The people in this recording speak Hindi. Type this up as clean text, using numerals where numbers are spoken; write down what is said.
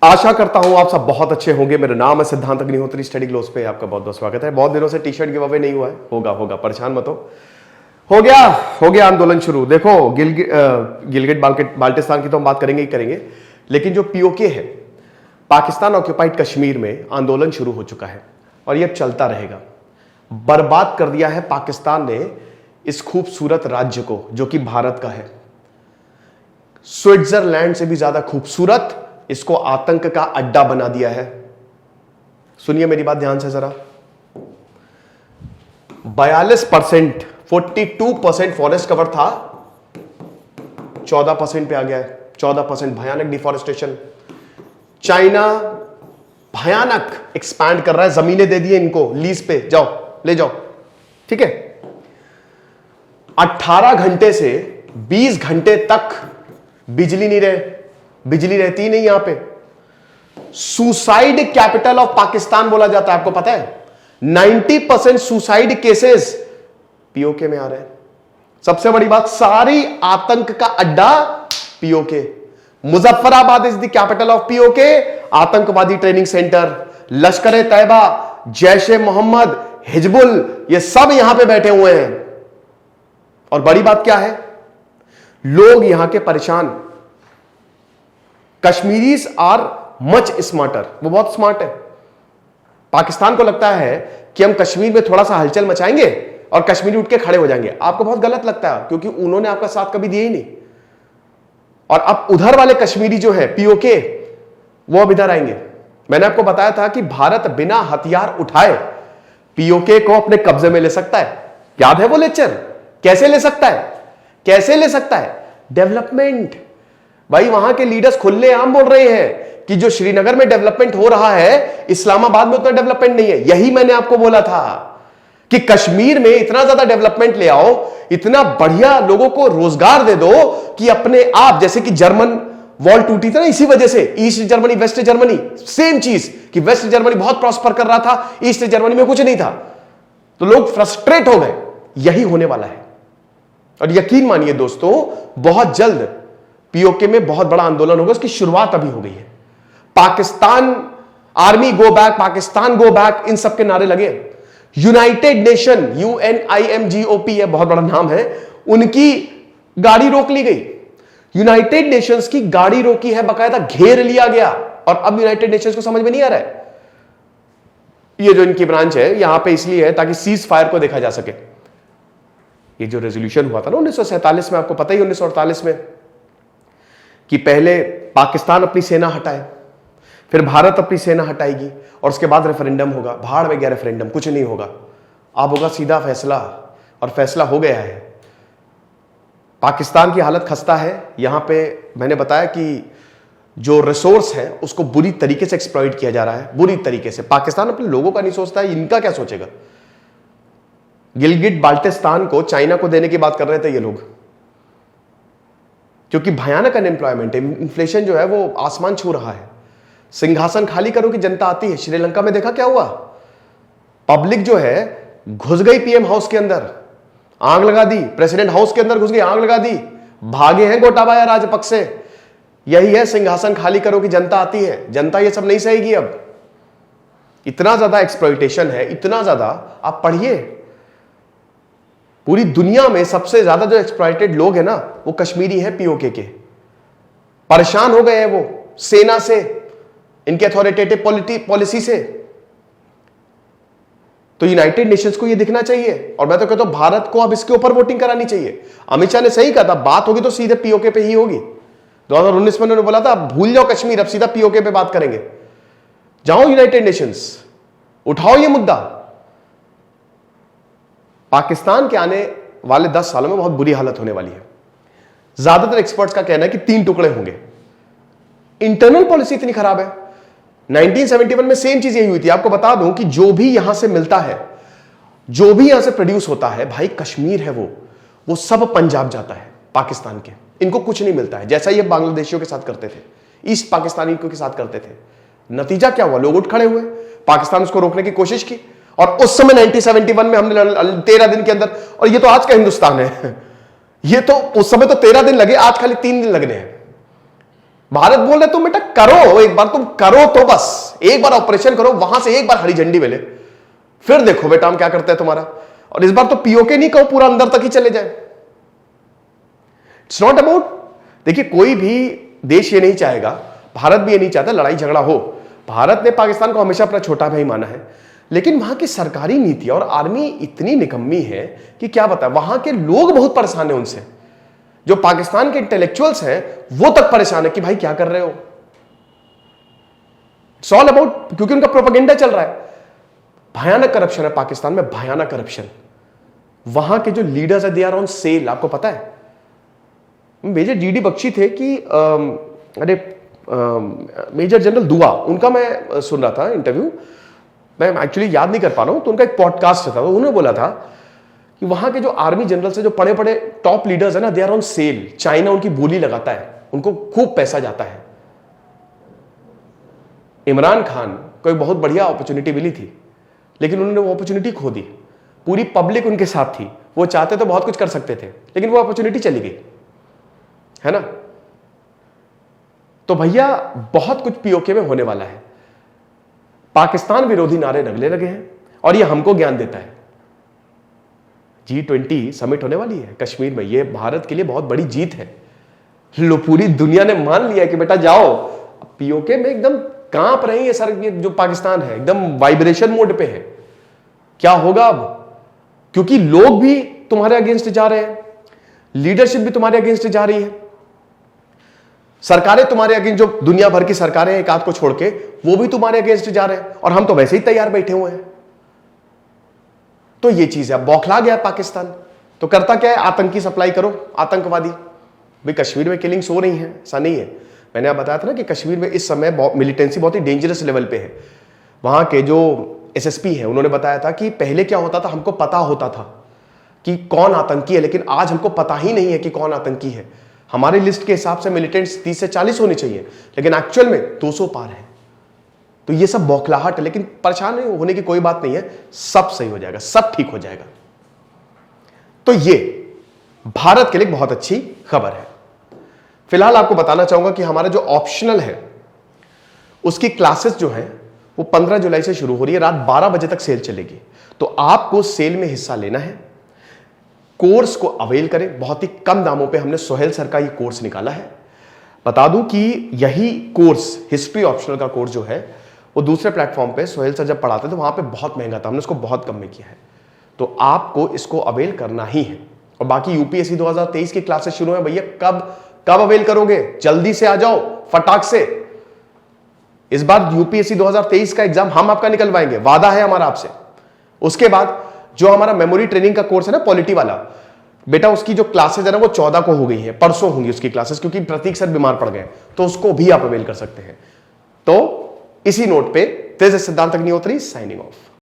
आशा करता हूं आप सब बहुत अच्छे होंगे। मेरा नाम है सिद्धांत अग्निहोत्री। स्टडी ग्लोस पे आपका बहुत बहुत स्वागत है। बहुत दिनों से टी शर्ट गिव अवे नहीं हुआ है। होगा परेशान मत हो गया आंदोलन शुरू। देखो गिलगिट बाल्टिस्तान की तो हम बात करेंगे ही करेंगे, लेकिन जो पीओके है, पाकिस्तान ऑक्यूपाइड कश्मीर में आंदोलन शुरू हो चुका है और यह चलता रहेगा। बर्बाद कर दिया है पाकिस्तान ने इस खूबसूरत राज्य को जो कि भारत का है। स्विट्जरलैंड से भी ज्यादा खूबसूरत इसको आतंक का अड्डा बना दिया है। सुनिए मेरी बात ध्यान से जरा। 42%, 42% फॉरेस्ट कवर था, 14% पे आ गया है। 14% भयानक डिफॉरेस्टेशन। चाइना भयानक एक्सपैंड कर रहा है, जमीनें दे दिए इनको लीज पे, जाओ ले जाओ, ठीक है। 18 घंटे से 20 घंटे तक बिजली नहीं रहे, बिजली रहती ही नहीं यहां पे। सुसाइड कैपिटल ऑफ पाकिस्तान बोला जाता है, आपको पता है। 90% सुसाइड केसेस पीओके में आ रहे हैं। सबसे बड़ी बात, सारी आतंक का अड्डा PoK. Muzaffarabad is the capital of PoK. आतंकवादी ट्रेनिंग सेंटर, लश्कर तैयबा, जैश ए मोहम्मद, हिजबुल, ये सब यहां पे बैठे हुए हैं। और बड़ी बात क्या है, लोग यहां के परेशान। कश्मीरीज आर मच स्मार्टर, वो बहुत स्मार्ट है। पाकिस्तान को लगता है कि हम कश्मीर में थोड़ा सा हलचल मचाएंगे और कश्मीरी उठ के खड़े हो जाएंगे। आपको बहुत गलत लगता है, क्योंकि उन्होंने आपका साथ कभी दिया ही नहीं। और अब उधर वाले कश्मीरी जो है पीओके, वो अब इधर आएंगे। मैंने आपको बताया था कि भारत बिना हथियार उठाए पीओके को अपने कब्जे में ले सकता है। याद है वो लेक्चर? कैसे ले सकता है? कैसे ले सकता है? डेवलपमेंट। भाई वहां के लीडर्स खुलेआम बोल रहे हैं कि जो श्रीनगर में डेवलपमेंट हो रहा है, इस्लामाबाद में उतना डेवलपमेंट नहीं है। यही मैंने आपको बोला था कि कश्मीर में इतना ज्यादा डेवलपमेंट ले आओ, इतना बढ़िया लोगों को रोजगार दे दो कि अपने आप, जैसे कि जर्मन वॉल टूटी थी ना इसी वजह से, East Germany West Germany, same चीज कि वेस्ट जर्मनी बहुत प्रॉस्पर कर रहा था, ईस्ट जर्मनी में कुछ नहीं था, तो लोग फ्रस्ट्रेट हो गए। यही होने वाला है। और यकीन मानिए दोस्तों, बहुत जल्द पीओके में बहुत बड़ा आंदोलन होगा। उसकी शुरुआत अभी हो गई है। Pakistan army go back, Pakistan go back, इन सब के नारे लगे। यूनाइटेड नेशन, UNIMGOP है, बहुत बड़ा नाम है, उनकी गाड़ी रोक ली गई। यूनाइटेड नेशंस की गाड़ी रोकी है, बकायदा घेर लिया गया। और अब यूनाइटेड नेशंस को समझ में नहीं आ रहा है, ये जो इनकी ब्रांच है यहां पे इसलिए है ताकि सीज फायर को देखा जा सके। ये जो रेजोल्यूशन हुआ था ना 1947 में, आपको पता ही 1948 में, कि पहले पाकिस्तान अपनी सेना हटाए, फिर भारत अपनी सेना हटाएगी और उसके बाद रेफरेंडम होगा। भाड़ में गया रेफरेंडम, कुछ नहीं होगा। अब होगा सीधा फैसला, और फैसला हो गया है। पाकिस्तान की हालत खस्ता है। यहां पे मैंने बताया कि जो रिसोर्स है उसको बुरी तरीके से एक्सप्लॉइट किया जा रहा है, बुरी तरीके से। पाकिस्तान अपने लोगों का नहीं सोचता है, इनका क्या सोचेगा। गिलगिट बाल्टिस्तान को चाइना को देने की बात कर रहे थे ये लोग, क्योंकि भयानक अनएम्प्लॉयमेंट है। इन्फ्लेशन जो है वो आसमान छू रहा है। सिंहासन खाली करो कि जनता आती है। श्रीलंका में देखा क्या हुआ? पब्लिक जो है घुस गई पीएम हाउस के अंदर, आग लगा दी। प्रेसिडेंट हाउस के अंदर घुस गई, आग लगा दी। भागे हैं गोटाबाया राजपक्से। यही है, सिंहासन खाली करो कि जनता आती है। जनता ये सब नहीं सहेगी अब। इतना ज्यादा एक्सप्लॉइटेशन है, इतना ज्यादा। आप पढ़िए, पूरी दुनिया में सबसे ज्यादा जो एक्सप्लॉइटेड लोग हैं ना, वो कश्मीरी हैं पीओके के। परेशान हो गए हैं वो सेना से, इनके अथॉरिटेटिव पॉलिसी से। तो यूनाइटेड नेशंस को ये दिखना चाहिए। और मैं तो कहता हूं भारत को अब इसके ऊपर वोटिंग करानी चाहिए। अमित शाह ने सही कहा था, बात होगी तो सीधे पीओके पे ही होगी। 2019 में उन्होंने बोला था भूल जाओ कश्मीर, अब सीधा पीओके पे बात करेंगे। जाओ यूनाइटेड नेशंस, उठाओ ये मुद्दा। पाकिस्तान के आने वाले 10 सालों में बहुत बुरी हालत होने वाली है। ज्यादातर एक्सपर्ट्स का कहना है कि 3 टुकड़े होंगे। इंटरनल पॉलिसी इतनी खराब है। 1971 में सेम चीज यही हुई थी। आपको बता दूं कि जो भी यहां से मिलता है, जो भी यहां से प्रोड्यूस होता है, भाई कश्मीर है वो सब पंजाब जाता है पाकिस्तान के। इनको कुछ नहीं मिलता है, जैसा ये बांग्लादेशियों के साथ करते थे, ईस्ट पाकिस्तानी के साथ करते थे। नतीजा क्या हुआ? लोग उठ खड़े हुए, पाकिस्तान उसको रोकने की कोशिश की। और उस समय 1971 में हमने 13 दिन के अंदर, और ये तो आज का हिंदुस्तान है, ये तो उस समय तो 13 दिन लगे, आज खाली 3 दिन लगने हैं। भारत बोल रहे तुम बेटा करो, एक बार तुम करो तो बस, एक बार ऑपरेशन करो, वहां से एक बार हरी झंडी मिले, फिर देखो बेटा हम क्या करते हैं तुम्हारा। और इस बार तो पीओके नहीं कहो, पूरा अंदर तक ही चले जाए। इट्स नॉट अबाउट, देखिए कोई भी देश ये नहीं चाहेगा, भारत भी ये नहीं चाहता लड़ाई झगड़ा हो। भारत ने पाकिस्तान को हमेशा अपना छोटा भाई माना है, लेकिन वहां की सरकारी नीति और आर्मी इतनी निकम्मी है कि क्या बताएं, वहां के लोग बहुत परेशान है उनसे। जो पाकिस्तान के इंटेलेक्चुअल्स हैं वो तक परेशान है कि भाई क्या कर रहे हो। इट्स ऑल अबाउट, क्योंकि उनका प्रोपेगेंडा चल रहा है। भयानक करप्शन है पाकिस्तान में, भयानक करप्शन। वहां के जो लीडर्स है दे आर ऑन सेल, आपको पता है। मेजर जीडी बख्शी थे कि मेजर जनरल दुआ, उनका मैं सुन रहा था इंटरव्यू, मैं एक्चुअली याद नहीं कर पा रहा हूं, तो उनका एक पॉडकास्ट था, तो उन्होंने बोला था कि वहां के जो आर्मी जनरल से जो बड़े बड़े टॉप लीडर्स है ना, they are on sale. China उनकी बोली लगाता है, उनको खूब पैसा जाता है। इमरान खान को एक बहुत बढ़िया अपॉर्चुनिटी मिली थी, लेकिन उन्होंने वो अपॉर्चुनिटी खो दी। पूरी पब्लिक उनके साथ थी, वो चाहते तो बहुत कुछ कर सकते थे, लेकिन वो अपॉर्चुनिटी चली गई, है ना। तो भैया बहुत कुछ पीओके में होने वाला है। पाकिस्तान विरोधी नारे रगले लगे हैं और ये हमको ज्ञान देता है। G20 समिट होने वाली है कश्मीर में, ये भारत के लिए बहुत बड़ी जीत है। लो पूरी दुनिया ने मान लिया कि बेटा जाओ, पीओके में एकदम कांप रही है सर, ये जो पाकिस्तान है एकदम वाइब्रेशन मोड पे है। क्या होगा अब, क्योंकि लोग भी तुम्हारे अगेंस्ट जा रहे हैं, लीडरशिप भी तुम्हारे अगेंस्ट जा रही है, सरकारें तुम्हारे अगेंस्ट, जो दुनिया भर की सरकारें एक आध को छोड़ के वो भी तुम्हारे अगेंस्ट जा रहे हैं, और हम तो वैसे ही तैयार बैठे हुए हैं। तो ये चीज है, बौखला गया पाकिस्तान। तो करता क्या है, आतंकी सप्लाई करो, आतंकवादी। भाई कश्मीर में किलिंग्स हो रही हैं, ऐसा नहीं है। मैंने आप बताया था ना कि कश्मीर में इस समय मिलिटेंसी बहुत ही डेंजरस लेवल पे है। वहां के जो एसएसपी हैं उन्होंने बताया था कि पहले क्या होता था, हमको पता होता था कि कौन आतंकी है, लेकिन आज हमको पता ही नहीं है कि कौन आतंकी है। हमारे लिस्ट के हिसाब से मिलिटेंट्स 30 से 40 होने चाहिए, लेकिन एक्चुअल में 200 पार है। तो ये सब बौखलाहट है, लेकिन परेशान होने की कोई बात नहीं है, सब सही हो जाएगा, सब ठीक हो जाएगा। तो ये भारत के लिए बहुत अच्छी खबर है। फिलहाल आपको बताना चाहूंगा कि हमारा जो ऑप्शनल है उसकी क्लासेस जो है वो 15 जुलाई से शुरू हो रही है, रात 12 बजे तक सेल चलेगी। तो आपको सेल में हिस्सा लेना है, कोर्स को अवेल करें। बहुत ही कम दामों पे हमने सोहेल सर का ये कोर्स निकाला है। बता दूं कि यही कोर्स, हिस्ट्री ऑप्शनल का कोर्स जो है, वो दूसरे प्लेटफॉर्म पे सोहेल सर जब पढ़ाते थे वहां पे बहुत महंगा था, हमने उसको बहुत कम में किया है। तो आपको इसको अवेल करना ही है। और बाकी यूपीएससी 2023 की क्लासेस शुरू है भैया, कब अवेल करोगे, जल्दी से आ जाओ फटाक से। इस बार यूपीएससी 2023 का एग्जाम हम आपका निकलवाएंगे, वादा है हमारा आपसे। उसके बाद जो हमारा मेमोरी ट्रेनिंग का कोर्स है ना, पॉलिटी वाला, बेटा उसकी जो क्लासेस है ना वो 14 को हो गई है, परसों होंगी उसकी क्लासेस, क्योंकि प्रतीक सर बीमार पड़ गए, तो उसको भी आप अवेल कर सकते हैं। तो इसी नोट पे तेज सिद्धांत अग्निहोत्री साइनिंग ऑफ।